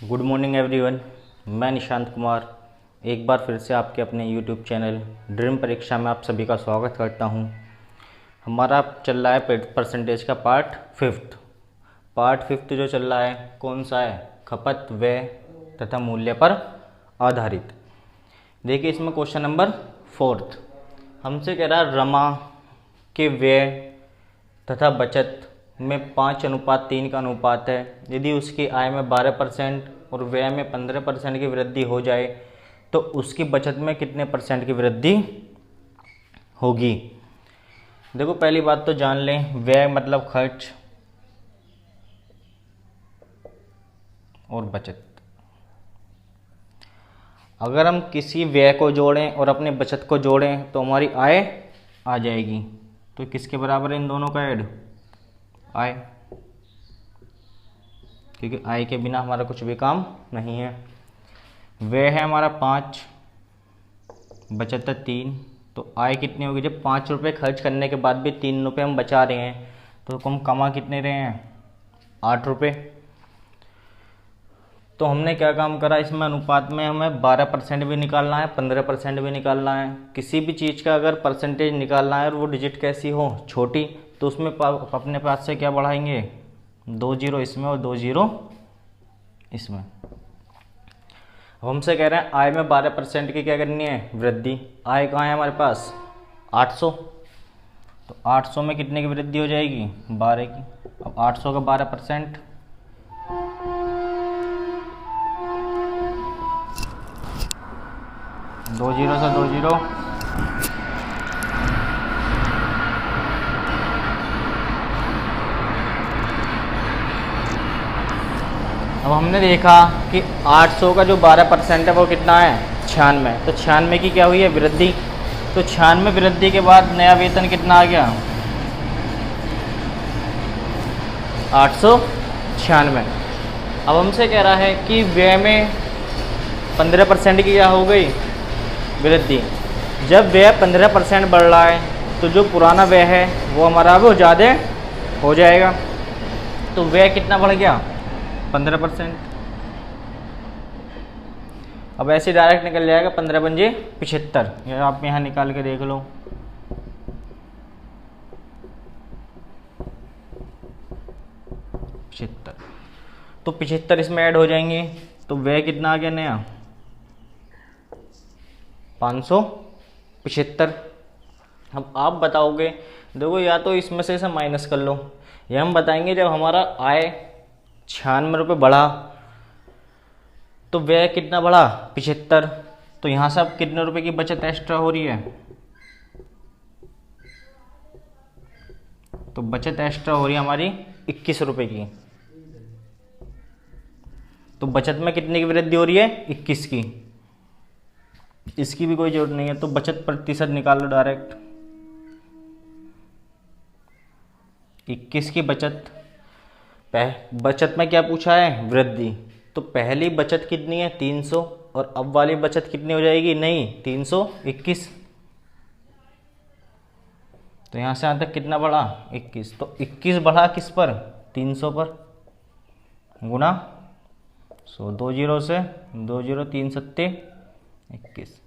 Good morning everyone. मैं निशांत कुमार एक बार फिर से आपके अपने यूट्यूब चैनल ड्रीम परीक्षा में आप सभी का स्वागत करता हूं। हमारा चल रहा है परसेंटेज का पार्ट फिफ्थ जो चल रहा है कौन सा है? खपत, व्यय तथा मूल्य पर आधारित। देखिए इसमें क्वेश्चन नंबर 4 हमसे कह रहा है रमा के व्यय तथा बचत में 5:3 का अनुपात है। यदि उसकी आय में 12% और व्यय में 15% की वृद्धि हो जाए तो उसकी बचत में कितने परसेंट की वृद्धि होगी? देखो पहली बात तो जान लें, व्यय मतलब खर्च और बचत। अगर हम किसी व्यय को जोड़ें और अपने बचत को जोड़ें तो हमारी आय आ जाएगी। तो किसके बराबर है इन दोनों का ऐड? आय, क्योंकि आय के बिना हमारा कुछ भी काम नहीं है। व्यय है हमारा 5, बचत है 3, तो आय कितनी होगी? जब 5 रुपये खर्च करने के बाद भी 3 रुपये हम बचा रहे हैं तो हम कमा कितने रहे हैं? 8 रुपये। तो हमने क्या काम करा इसमें? अनुपात में हमें 12% भी निकालना है, 15% भी निकालना है। किसी भी चीज़ का अगर परसेंटेज निकालना है और वो डिजिट कैसी हो, छोटी, तो उसमें अपने पास से क्या बढ़ाएंगे? 2 जीरो इसमें और 2 जीरो इसमें। अब हमसे कह रहे हैं आय में 12% की क्या करनी है? वृद्धि। आय कहाँ है हमारे पास? 800। तो 800 में कितने की वृद्धि हो जाएगी? 12 की। अब 800 का 12%, 2 जीरो से 2 जीरो, अब हमने देखा कि 800 का जो 12% है वो कितना है? 96। तो 96 की क्या हुई है? वृद्धि। तो 96 वृद्धि के बाद नया वेतन कितना आ गया? 896। अब हमसे कह रहा है कि व्यय में 15% की क्या हो गई? वृद्धि। जब व्यय 15% बढ़ रहा है तो जो पुराना व्यय है वो हमारा वो ज़्यादा हो जाएगा। तो व्यय कितना बढ़ गया? 15%। अब ऐसे डायरेक्ट निकल जाएगा 15 पंजे 75। ये आप यहाँ निकाल के देख लो। तो 75 इसमें ऐड हो जाएंगे तो व्यय कितना आ गया नया? 575। अब आप बताओगे, देखो या तो इसमें से माइनस कर लो, या हम बताएंगे जब हमारा आय 96 रुपये बढ़ा तो व्यय कितना बढ़ा? 75। तो यहाँ से अब कितने रुपए की बचत एक्स्ट्रा हो रही है? तो बचत एक्स्ट्रा हो रही है हमारी 21 रुपए की। तो बचत में कितने की वृद्धि हो रही है? 21 की। इसकी भी कोई जरूरत नहीं है, तो बचत प्रतिशत निकाल लो डायरेक्ट। 21 की बचत। बचत में क्या पूछा है? वृद्धि। तो पहली बचत कितनी है? 300। और अब वाली बचत कितनी हो जाएगी? नहीं, 321। तो यहाँ से यहाँ तक कितना बढ़ा? 21। तो 21 बढ़ा किस पर? 300 पर। गुना 100, 2 जीरो से 2 जीरो, 3 सत्ते 21।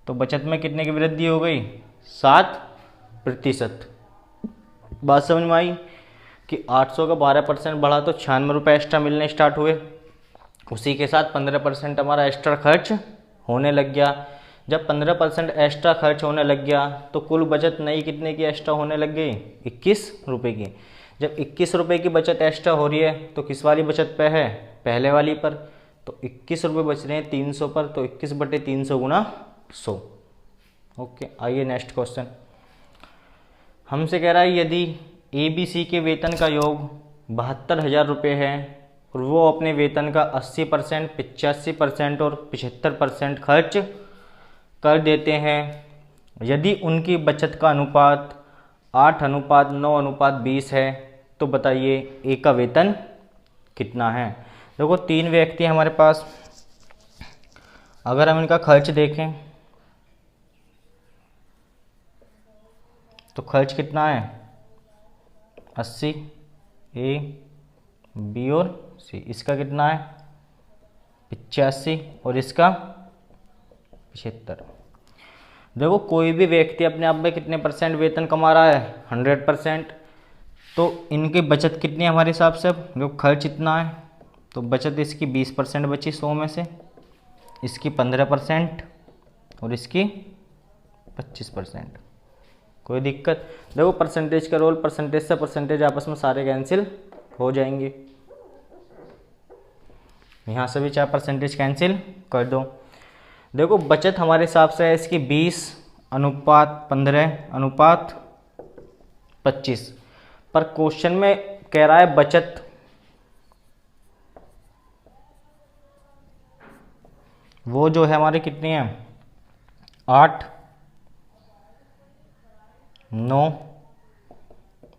तो बचत में कितने की वृद्धि हो गई? 7%। बात समझ में आई कि 800 का 12% बढ़ा तो 96 रुपये एक्स्ट्रा मिलने स्टार्ट हुए। उसी के साथ 15% हमारा एक्स्ट्रा खर्च होने लग गया। जब 15% एक्स्ट्रा खर्च होने लग गया तो कुल बचत नई कितने की एक्स्ट्रा होने लग गई? 21 रुपये की। जब 21 रुपये की बचत एक्स्ट्रा हो रही है तो किस वाली बचत पे है? पहले वाली पर। तो 21 रुपये बच रहे हैं 300 पर, तो 21/300 गुना 100। ओके, आइए नेक्स्ट क्वेश्चन। हमसे कह रहा है यदि ABC के वेतन का योग 72,000 रुपये है और वो अपने वेतन का 80%, 85% और 75% खर्च कर देते हैं, यदि उनकी बचत का अनुपात 8:9:20 है तो बताइए ए का वेतन कितना है? देखो 3 व्यक्ति हैं हमारे पास। अगर हम इनका खर्च देखें तो खर्च कितना है? 80, A, B और C। इसका कितना है? 85 और इसका 75। देखो कोई भी व्यक्ति अपने आप में कितने परसेंट वेतन कमा रहा है, 100%। तो इनकी बचत कितनी है हमारे हिसाब से, अब जो खर्च इतना है तो बचत इसकी 20% बची 100 में से, इसकी 15% और इसकी 25%। कोई दिक्कत? देखो परसेंटेज का रोल, परसेंटेज से परसेंटेज आपस में सारे कैंसिल हो जाएंगे। यहाँ से भी 4 परसेंटेज कैंसिल कर दो। देखो बचत हमारे हिसाब से है इसकी 20:15:25, पर क्वेश्चन में कह रहा है बचत वो जो है हमारी कितनी है, 8, 9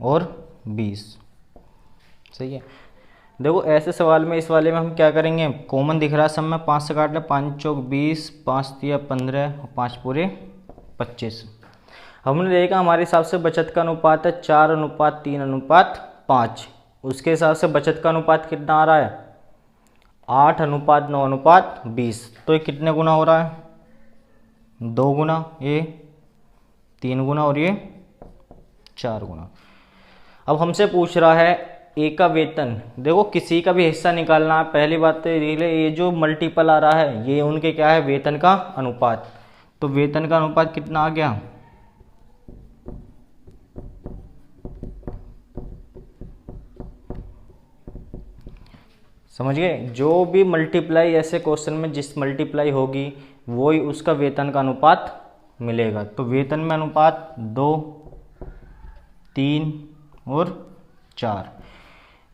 और 20। सही है। देखो ऐसे सवाल में, इस वाले में हम क्या करेंगे, कॉमन दिख रहा है सब में, 5 से काट ले, 5 चौक 20, 5 तिया 15 और 5 पूरे 25। हमने देखा हमारे हिसाब से बचत का अनुपात है 4:3:5। उसके हिसाब से बचत का अनुपात कितना आ रहा है, 8:9:20। तो ये कितने गुना हो रहा है, 2 गुना, ये 3 गुना और ये 4 गुना। अब हमसे पूछ रहा है ए का वेतन। देखो किसी का भी हिस्सा निकालना है, पहली बात तो ये जो मल्टीपल आ रहा है ये उनके क्या है, वेतन का अनुपात। तो वेतन का अनुपात कितना आ गया, समझ गए। जो भी मल्टीप्लाई ऐसे क्वेश्चन में जिस मल्टीप्लाई होगी वो ही उसका वेतन का अनुपात मिलेगा। तो वेतन में अनुपात 2, 3 और 4,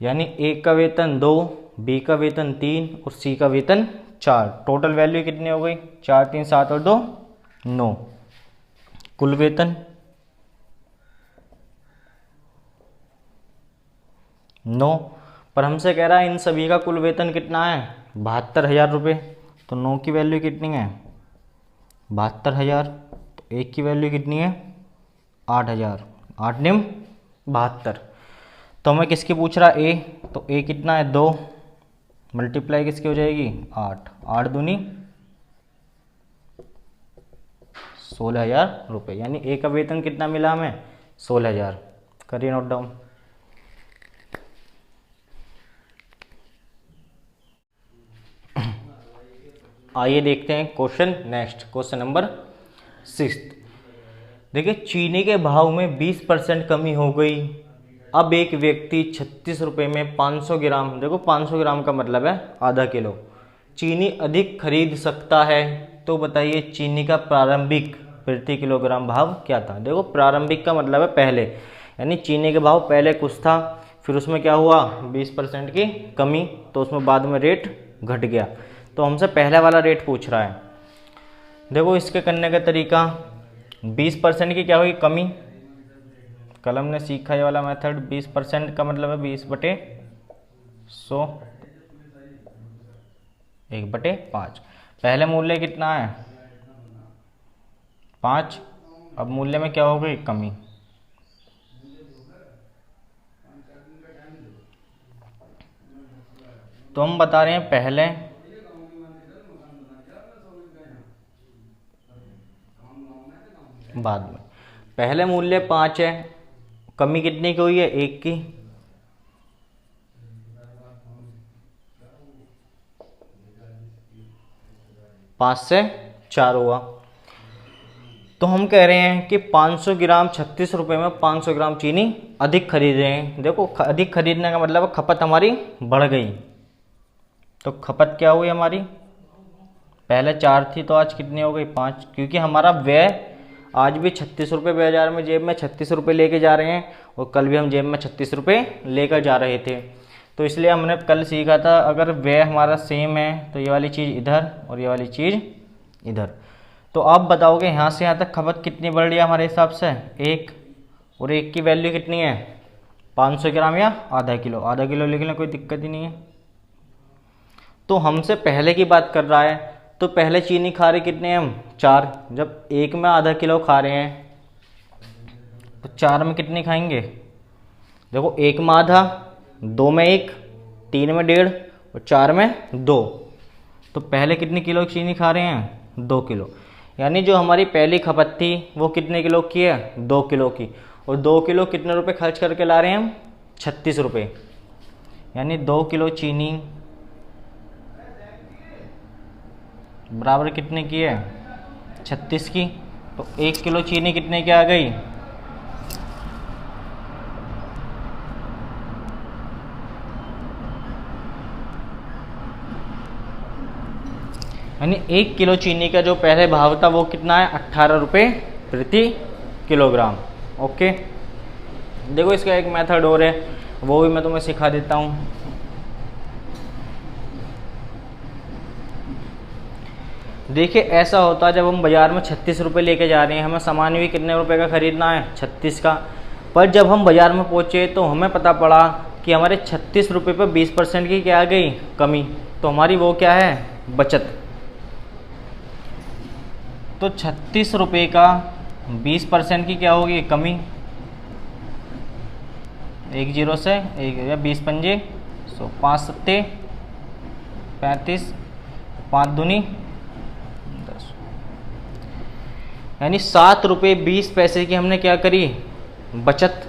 यानी ए का वेतन 2, बी का वेतन 3 और सी का वेतन 4। टोटल वैल्यू कितनी हो गई, 4, 3, 7 और 2 9। कुल वेतन 9, पर हमसे कह रहा है इन सभी का कुल वेतन कितना है, 72,000 रुपये। तो 9 की वैल्यू कितनी है, 72,000। तो 1 की वैल्यू कितनी है, 8,000। 8 निम 72। तो हमें किसकी पूछ रहा है, ए। तो ए कितना है, 2, मल्टीप्लाई किसकी हो जाएगी, 8। 8 दूनी 16,000 रुपये, यानी ए का वेतन कितना मिला हमें, 16,000। करिए नोट डाउन। आइए देखते हैं क्वेश्चन नेक्स्ट, क्वेश्चन नंबर 6। देखिए चीनी के भाव में 20% कमी हो गई। अब एक व्यक्ति 36 रुपये में 500 ग्राम, देखो 500 ग्राम का मतलब है आधा किलो चीनी अधिक खरीद सकता है। तो बताइए चीनी का प्रारंभिक प्रति किलोग्राम भाव क्या था। देखो प्रारंभिक का मतलब है पहले, यानी चीनी के भाव पहले कुछ था, फिर उसमें क्या हुआ 20% की कमी, तो उसमें बाद में रेट घट गया। तो हमसे पहले वाला रेट पूछ रहा है। देखो इसके करने का तरीका, 20% की क्या हुई कमी, कलम ने सीखा ये वाला मेथड। 20% का मतलब है 20/100, 1/5। पहले मूल्य कितना है 5, अब मूल्य में क्या हो गई कमी। तो हम बता रहे हैं पहले बाद में। पहले मूल्य 5 है, कमी कितने की हुई है 1 की, पाँच से 4 हुआ। तो हम कह रहे हैं कि 500 ग्राम 36 रुपये में 500 ग्राम चीनी अधिक खरीद रहे हैं। देखो अधिक खरीदने का मतलब खपत हमारी बढ़ गई। तो खपत क्या हुई हमारी, पहले 4 थी तो आज कितनी हो गई 5, क्योंकि हमारा व्यय आज भी 36 रुपये बाजार में जेब में 36 रुपये लेके जा रहे हैं, और कल भी हम जेब में 36 रुपये लेकर जा रहे थे। तो इसलिए हमने कल सीखा था अगर व्यय हमारा सेम है तो ये वाली चीज़ इधर और ये वाली चीज़ इधर। तो आप बताओगे यहाँ से यहाँ तक खपत कितनी बढ़ रही है हमारे हिसाब से 1, और 1 की वैल्यू कितनी है 500 ग्राम या आधा किलो। आधा किलो लिख लें, कोई दिक्कत ही नहीं है। तो हमसे पहले की बात कर रहा है, तो पहले चीनी खा रहे कितने हम 4, जब 1 में आधा किलो खा रहे हैं तो 4 में कितनी खाएंगे। देखो 1 में आधा, 2 में 1, 3 में 1.5 और 4 में 2। तो पहले कितनी किलो चीनी खा रहे हैं? 2 किलो। यानी जो हमारी पहली खपत थी वो कितने किलो की है? 2 किलो की। और 2 किलो कितने रुपए खर्च करके ला रहे हैं हम? 36 रुपये। यानी 2 किलो चीनी बराबर कितने की है? 36 की। तो 1 किलो चीनी कितने की आ गई? यानी 1 किलो चीनी का जो पहले भाव था वो कितना है? 18 रुपये प्रति किलोग्राम। ओके, देखो इसका एक मेथड और है, वो भी मैं तुम्हें सिखा देता हूँ। देखिए ऐसा होता है जब हम बाज़ार में 36 रुपये लेके जा रहे हैं, हमें सामान भी कितने रुपए का ख़रीदना है? 36 का। पर जब हम बाज़ार में पहुँचे तो हमें पता पड़ा कि हमारे 36 रुपये पर 20% की क्या आ गई? कमी। तो हमारी वो क्या है? बचत। तो 36 रुपये का 20% की क्या होगी? कमी। 1 जीरो से 1 या 20 पंजे 100, 5 सत्ते 35, 5 दूनी 10। यानी 7 रुपये 20 पैसे की हमने क्या करी? बचत।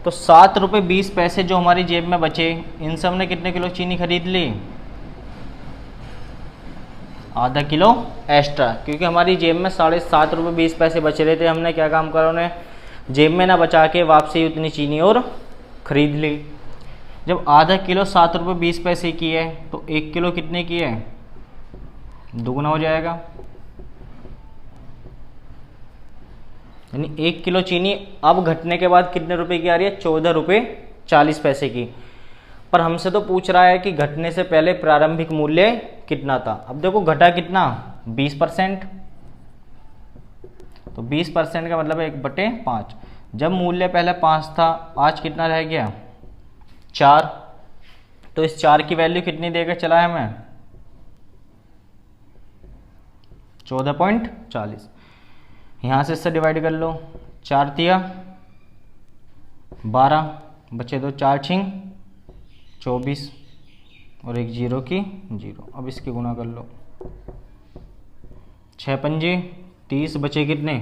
तो 7 रुपये 20 पैसे जो हमारी जेब में बचे, इनसे हमने कितने किलो चीनी खरीद ली? आधा किलो एक्स्ट्रा, क्योंकि हमारी जेब में 7.5 रुपये 20 पैसे बच रहे थे। हमने क्या काम करा? उन्हें जेब में ना बचा के वापसी उतनी चीनी और खरीद ली। जब आधा किलो 7 रुपये 20 पैसे की है तो 1 किलो कितने की है? दुगना हो जाएगा। यानी 1 किलो चीनी अब घटने के बाद कितने रुपए की आ रही है? 14 रुपये 40 पैसे की। पर हमसे तो पूछ रहा है कि घटने से पहले प्रारंभिक मूल्य कितना था। अब देखो घटा कितना? 20%। तो 20% का मतलब है 1/5। जब मूल्य पहले 5 था, आज कितना रह गया? 4। तो इस 4 की वैल्यू कितनी देकर चला है हमें? 14.40। यहाँ से इससे डिवाइड कर लो। 4 तिया 12, बचे 2, 4 छिंग 24 और 1 जीरो की 0। अब इसकी गुणा कर लो। 6 पंजे 30, बचे कितने?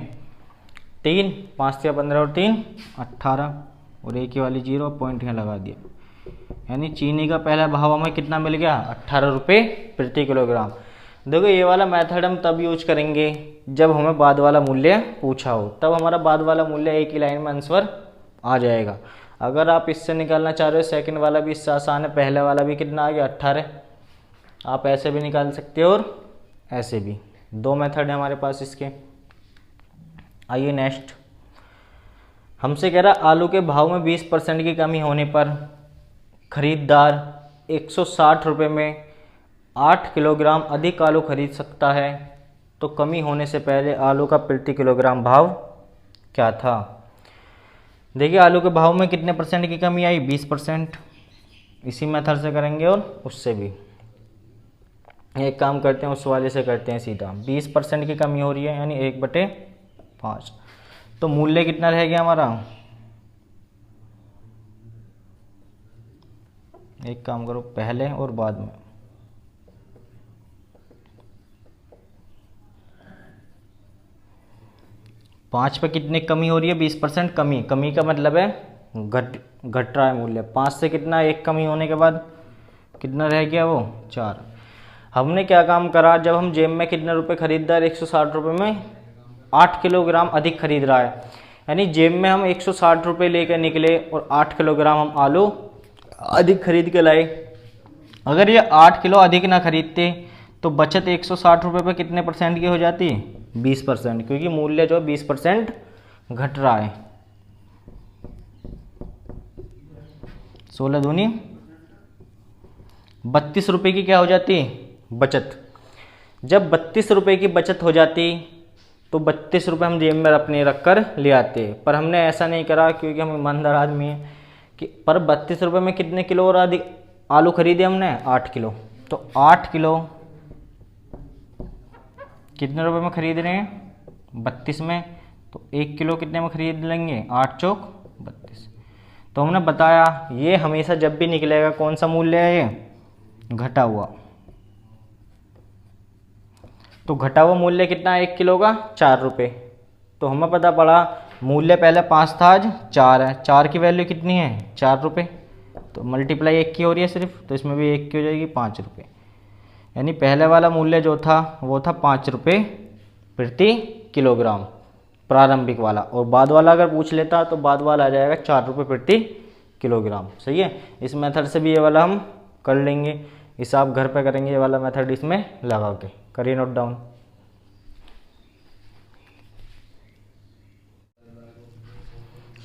3, 5 तिया 15 और 3 18 और 1 ही वाली 0, पॉइंट यहाँ लगा दिया। यानी चीनी का पहला भाव हमें कितना मिल गया? 18 रुपये प्रति किलोग्राम। देखो ये वाला मेथड हम तब यूज करेंगे जब हमें बाद वाला मूल्य पूछा हो, तब हमारा बाद वाला मूल्य एक ही लाइन में आंसर आ जाएगा। अगर आप इससे निकालना चाह रहे हो, सेकंड वाला भी इससे आसान है, पहले वाला भी कितना आ गया? 18। आप ऐसे भी निकाल सकते हो और ऐसे भी, 2 मेथड है हमारे पास इसके। आइए नेक्स्ट, हमसे कह रहा आलू के भाव में 20% की कमी होने पर खरीदार 160 रुपये में 8 किलोग्राम अधिक आलू खरीद सकता है। तो कमी होने से पहले आलू का प्रति किलोग्राम भाव क्या था? देखिए आलू के भाव में कितने परसेंट की कमी आई? 20%। इसी मेथड से करेंगे और उससे भी एक काम करते हैं, उस वाले से करते हैं सीधा। 20% की कमी हो रही है यानी 1/5। तो मूल्य कितना रह गया हमारा? एक काम करो, पहले और बाद में। पाँच पे कितनी कमी हो रही है? 20% कमी। कमी का मतलब है घट रहा है मूल्य। 5 से कितना? 1 कमी होने के बाद कितना रह गया? वो 4। हमने क्या काम करा? जब हम जेब में कितने रुपए खरीददार 160 रुपये में 8 किलोग्राम अधिक खरीद रहा है, यानी जेब में हम 160 रुपये लेकर निकले और 8 किलोग्राम हम आलू अधिक खरीद के लाए। अगर ये 8 किलो अधिक ना खरीदते तो बचत 160 रुपये पर कितने परसेंट की हो जाती? 20%, क्योंकि मूल्य जो 20% घट रहा है। 16 दूनी 32 रुपये की क्या हो जाती? बचत। जब 32 रुपये की बचत हो जाती तो 32 रुपये हम जेब में अपने रख कर ले आते। पर हमने ऐसा नहीं करा क्योंकि हम ईमानदार आदमी हैं कि पर 32 रुपये में कितने किलो और अधिक आलू खरीदे हमने? 8 किलो। तो 8 किलो कितने रुपए में खरीद रहे हैं? 32 में। तो 1 किलो कितने में खरीद लेंगे? 8 चौक 32। तो हमने बताया ये हमेशा जब भी निकलेगा कौन सा मूल्य है? ये घटा हुआ। तो घटा हुआ मूल्य कितना है 1 किलो का? 4 रुपये। तो हमें पता पड़ा मूल्य पहले 5 था, आज 4 है। 4 की वैल्यू कितनी है? 4 रुपये। तो मल्टीप्लाई 1 की हो रही है सिर्फ, तो इसमें भी 1 की हो जाएगी, 5 रुपये। यानी पहले वाला मूल्य जो था वो था 5 रुपये प्रति किलोग्राम, प्रारंभिक वाला। और बाद वाला अगर पूछ लेता तो बाद वाला आ जाएगा 4 रुपये प्रति किलोग्राम। सही है। इस मेथड से भी ये वाला हम कर लेंगे, हिसाब घर पे करेंगे, ये वाला मेथड इसमें लगा के। करिए नोट डाउन।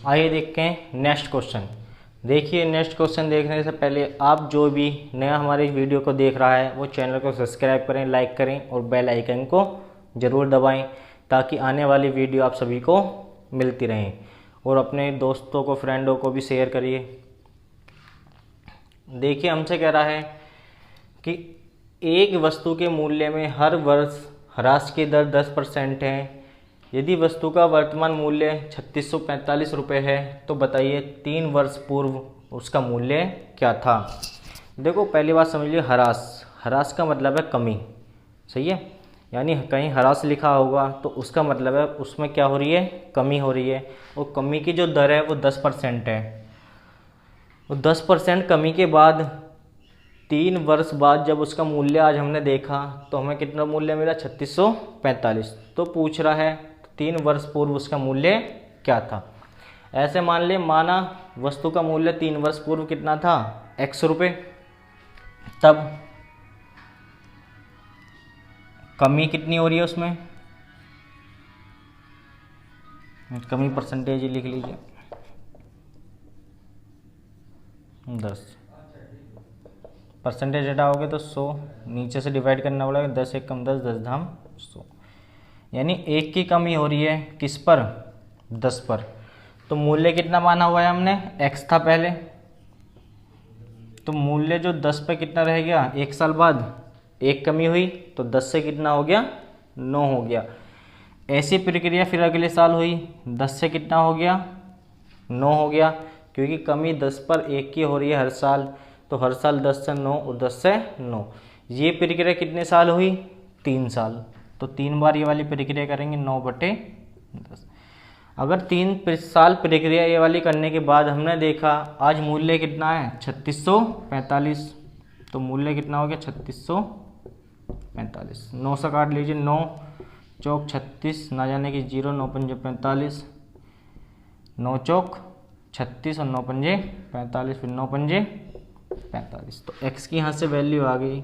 आइए देखते हैं नेक्स्ट क्वेश्चन। देखिए नेक्स्ट क्वेश्चन देखने से पहले आप जो भी नया हमारे वीडियो को देख रहा है वो चैनल को सब्सक्राइब करें, लाइक करें और बेल आइकन को ज़रूर दबाएं, ताकि आने वाली वीडियो आप सभी को मिलती रहें। और अपने दोस्तों को, फ्रेंडों को भी शेयर करिए। देखिए हमसे कह रहा है कि एक वस्तु के मूल्य में हर वर्ष ह्रास की दर 10% है। यदि वस्तु का वर्तमान मूल्य 3645 रुपये है तो बताइए 3 वर्ष पूर्व उसका मूल्य क्या था। देखो पहली बात समझ लीजिए, ह्रास का मतलब है कमी। सही है। यानी कहीं ह्रास लिखा होगा तो उसका मतलब है उसमें क्या हो रही है? कमी हो रही है। और कमी की जो दर है वो 10% है। और 10% कमी के बाद 3 वर्ष बाद जब उसका मूल्य आज हमने देखा तो हमें कितना मूल्य मिला? 3645। तो पूछ रहा है 3 वर्ष पूर्व उसका मूल्य क्या था। ऐसे मान ले, माना वस्तु का मूल्य 3 वर्ष पूर्व कितना था? x रुपये। तब कमी कितनी हो रही है उसमें? कमी परसेंटेज ही लिख लीजिए, 10। परसेंटेज हटाओगे तो 100, नीचे से डिवाइड करना पड़ेगा। 10 एक कम 10, 10 धाम 100। यानी 1 की कमी हो रही है किस पर? 10 पर। तो मूल्य कितना माना हुआ है हमने? x था पहले। तो मूल्य जो 10 पे कितना रह गया? 1 साल बाद 1 कमी हुई तो 10 से कितना हो गया? 9 हो गया। ऐसी प्रक्रिया फिर अगले साल हुई, 10 से कितना हो गया? 9 हो गया। क्योंकि कमी 10 पर 1 की हो रही है हर साल, तो हर साल 10 से 9 और 10 से 9। ये प्रक्रिया कितने साल हुई? 3 साल। तो 3 बार ये वाली प्रक्रिया करेंगे, 9/10। अगर 3 साल प्रक्रिया ये वाली करने के बाद हमने देखा आज मूल्य कितना है? 3645। तो मूल्य कितना हो गया? 3645। 9 से काट लीजिए, 9 चौक 36, ना जाने की 0, 9 पंजे 45, 9 चौक 36 और 9 पंजे 45, फिर 9 पंजे 45। तो x की यहाँ से वैल्यू आ गई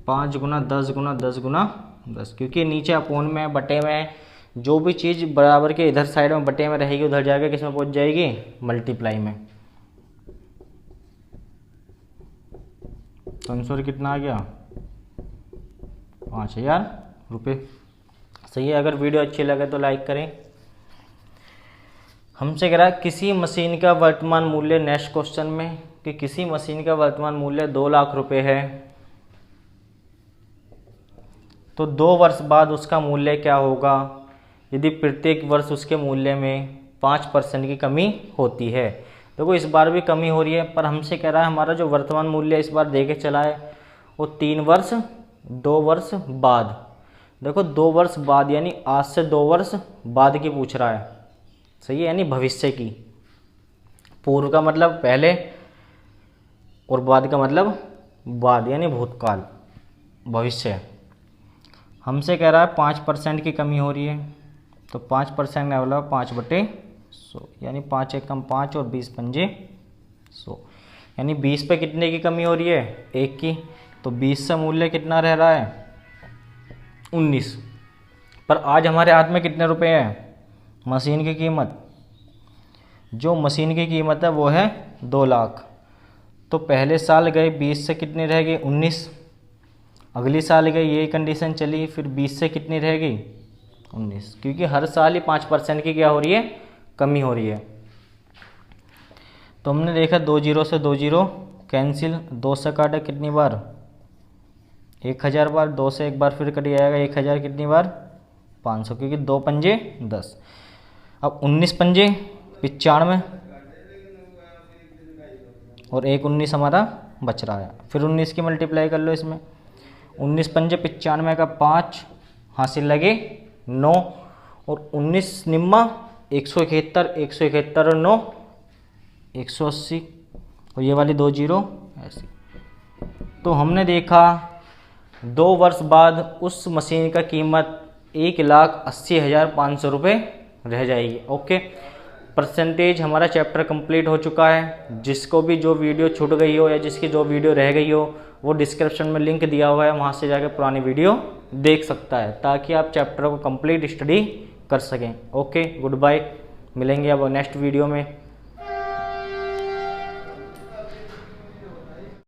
5 गुना 10 गुना 10 गुना 10। क्योंकि नीचे अपोन में, बटे में, जो भी चीज़ बराबर के इधर साइड में बटे में रहेगी उधर जाकर किस में पहुँच जाएगी? मल्टीप्लाई में। तो आंसर कितना आ गया? 5000 रुपये। सही है। अगर वीडियो अच्छी लगे तो लाइक करें। हमसे कह रहा है किसी मशीन का वर्तमान मूल्य, नेक्स्ट क्वेश्चन में, कि किसी मशीन का वर्तमान मूल्य 2 लाख रुपए है तो 2 वर्ष बाद उसका मूल्य क्या होगा यदि प्रत्येक वर्ष उसके मूल्य में 5% की कमी होती है। देखो इस बार भी कमी हो रही है, पर हमसे कह रहा है हमारा जो वर्तमान मूल्य इस बार दे के चला है वो 3 वर्ष 2 वर्ष बाद। देखो 2 वर्ष बाद यानी आज से 2 वर्ष बाद की पूछ रहा है। सही है। यानी भविष्य की। पूर्व का मतलब पहले और बाद का मतलब बाद, यानी भूतकाल, भविष्य। हमसे कह रहा है 5% की कमी हो रही है। तो 5% का मतलब 5/100, यानी 5 एकम 5 और 20 पंजे 100। यानी 20 पे कितने की कमी हो रही है? 1 की। तो 20 से मूल्य कितना रह रहा है? 19। पर आज हमारे हाथ में कितने रुपए हैं? मशीन की कीमत, जो मशीन की कीमत है वो है 2 लाख। तो पहले साल गए 20 से कितनी रह गई? 19। अगली साल गई यही कंडीशन चली, फिर 20 से कितनी रह गई? 19। क्योंकि हर साल ही 5% की क्या हो रही है? कमी हो रही है। तो हमने देखा 2 जीरो से 2 जीरो कैंसिल, 2 से काटा कितनी बार? 1000 बार। 2 से एक बार फिर कट जाएगा 1000 कितनी बार? 500, क्योंकि 2 पंजे 10। अब 19 पंजे 95 और 1 19 हमारा बच रहा है। फिर 19 की मल्टीप्लाई कर लो इसमें। 19 पंजे 95 का 5 हासिल लगे 9 और 19 निम्मा 171, 171 और 9 180 और ये वाली 2 जीरो ऐसी। तो हमने देखा 2 वर्ष बाद उस मशीन का कीमत 1,80,500 रुपये रह जाएगी। ओके, परसेंटेज हमारा चैप्टर कंप्लीट हो चुका है। जिसको भी जो वीडियो छूट गई हो या जिसकी जो वीडियो रह गई हो वो डिस्क्रिप्शन में लिंक दिया हुआ है, वहाँ से जाकर पुरानी वीडियो देख सकता है ताकि आप चैप्टर को कंप्लीट स्टडी कर सकें। ओके, गुड बाय, मिलेंगे अब नेक्स्ट वीडियो में।